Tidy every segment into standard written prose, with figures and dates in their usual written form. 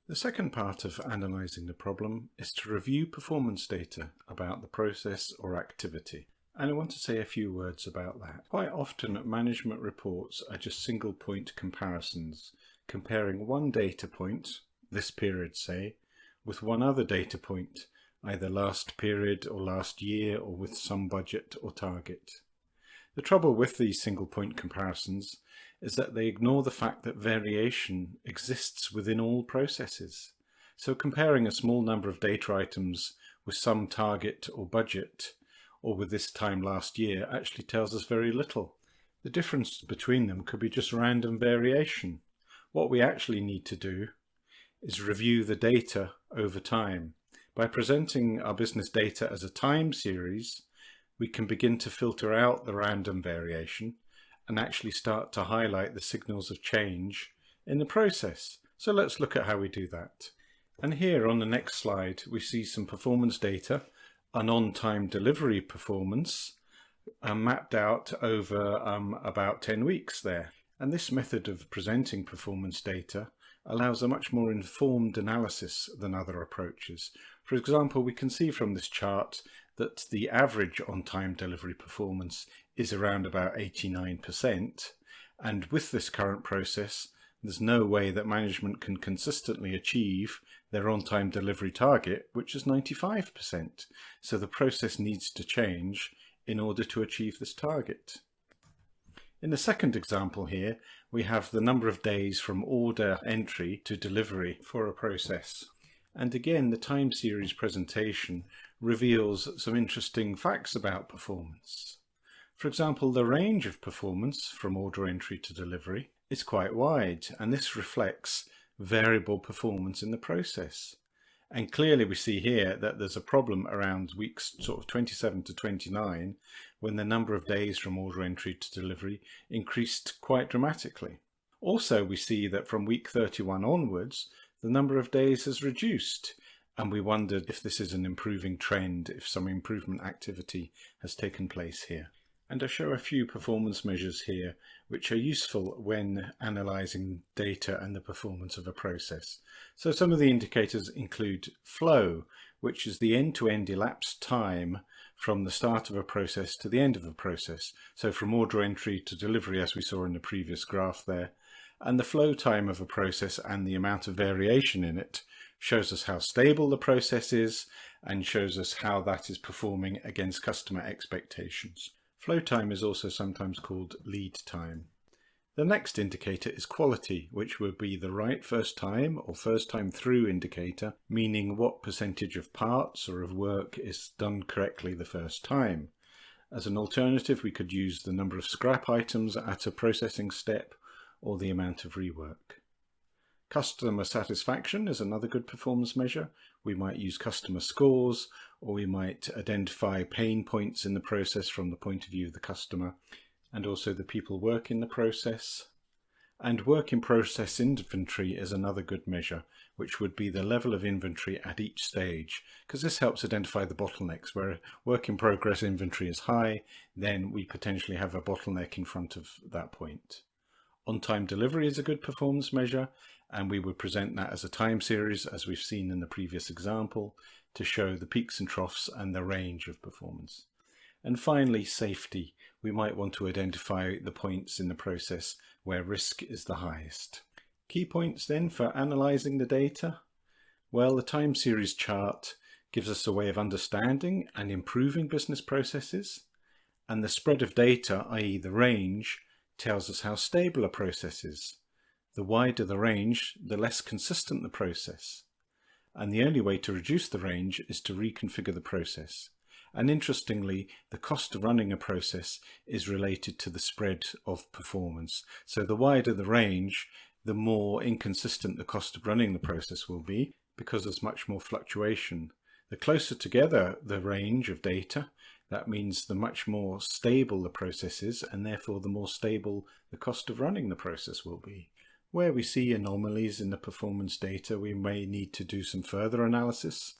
The second part of analysing the problem is to review performance data about the process or activity. And I want to say a few words about that. Quite often management reports are just single point comparisons, comparing one data point, this period say, with one other data point, either last period or last year or with some budget or target. The trouble with these single point comparisons is that they ignore the fact that variation exists within all processes. So comparing a small number of data items with some target or budget, or with this time last year, actually tells us very little. The difference between them could be just random variation. What we actually need to do is review the data over time. By presenting our business data as a time series, we can begin to filter out the random variation and actually start to highlight the signals of change in the process. So let's look at how we do that. And here on the next slide, we see some performance data, an on-time delivery performance mapped out over about 10 weeks there. And this method of presenting performance data allows a much more informed analysis than other approaches. For example, we can see from this chart that the average on-time delivery performance is around about 89%. And with this current process, there's no way that management can consistently achieve their on-time delivery target, which is 95%. So the process needs to change in order to achieve this target. In the second example here, we have the number of days from order entry to delivery for a process. And again, the time series presentation reveals some interesting facts about performance. For example, the range of performance from order entry to delivery is quite wide, and this reflects variable performance in the process. And clearly we see here that there's a problem around weeks sort of 27 to 29 when the number of days from order entry to delivery increased quite dramatically. Also, we see that from week 31 onwards, the number of days has reduced, and we wondered if this is an improving trend, if some improvement activity has taken place here. And I show a few performance measures here which are useful when analysing data and the performance of a process. So some of the indicators include flow, which is the end-to-end elapsed time from the start of a process to the end of a process. So from order entry to delivery, as we saw in the previous graph there. And the flow time of a process and the amount of variation in it shows us how stable the process is and shows us how that is performing against customer expectations. Flow time is also sometimes called lead time. The next indicator is quality, which would be the right first time or first time through indicator, meaning what percentage of parts or of work is done correctly the first time. As an alternative, we could use the number of scrap items at a processing step or the amount of rework. Customer satisfaction is another good performance measure. We might use customer scores, or we might identify pain points in the process from the point of view of the customer, and also the people work in the process. And work in process inventory is another good measure, which would be the level of inventory at each stage, because this helps identify the bottlenecks. Where work in progress inventory is high, then we potentially have a bottleneck in front of that point. On-time delivery is a good performance measure, and we would present that as a time series, as we've seen in the previous example, to show the peaks and troughs and the range of performance. And finally, safety. We might want to identify the points in the process where risk is the highest. Key points then for analysing the data? Well, the time series chart gives us a way of understanding and improving business processes, and the spread of data, i.e. the range, tells us how stable a process is. The wider the range, the less consistent the process. And the only way to reduce the range is to reconfigure the process. And interestingly, the cost of running a process is related to the spread of performance. So the wider the range, the more inconsistent the cost of running the process will be, because there's much more fluctuation. The closer together the range of data, that means the much more stable the process is, and therefore the more stable the cost of running the process will be. Where we see anomalies in the performance data, we may need to do some further analysis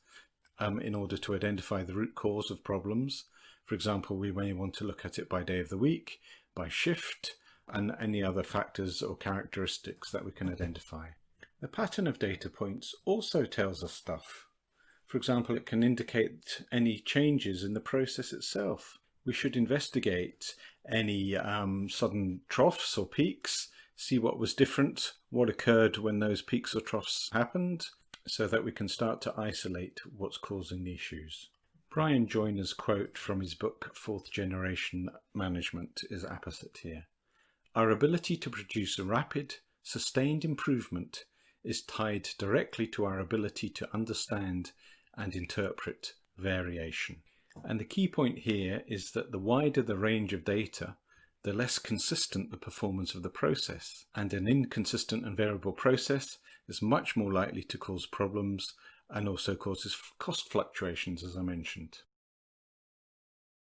in order to identify the root cause of problems. For example, we may want to look at it by day of the week, by shift, and any other factors or characteristics that we can identify. A pattern of data points also tells us stuff. For example, it can indicate any changes in the process itself. We should investigate any sudden troughs or peaks, see what was different, what occurred when those peaks or troughs happened, so that we can start to isolate what's causing the issues. Brian Joyner's quote from his book Fourth Generation Management is apposite here. Our ability to produce a rapid, sustained improvement is tied directly to our ability to understand and interpret variation. And the key point here is that the wider the range of data, the less consistent the performance of the process. And an inconsistent and variable process is much more likely to cause problems and also causes cost fluctuations, as I mentioned.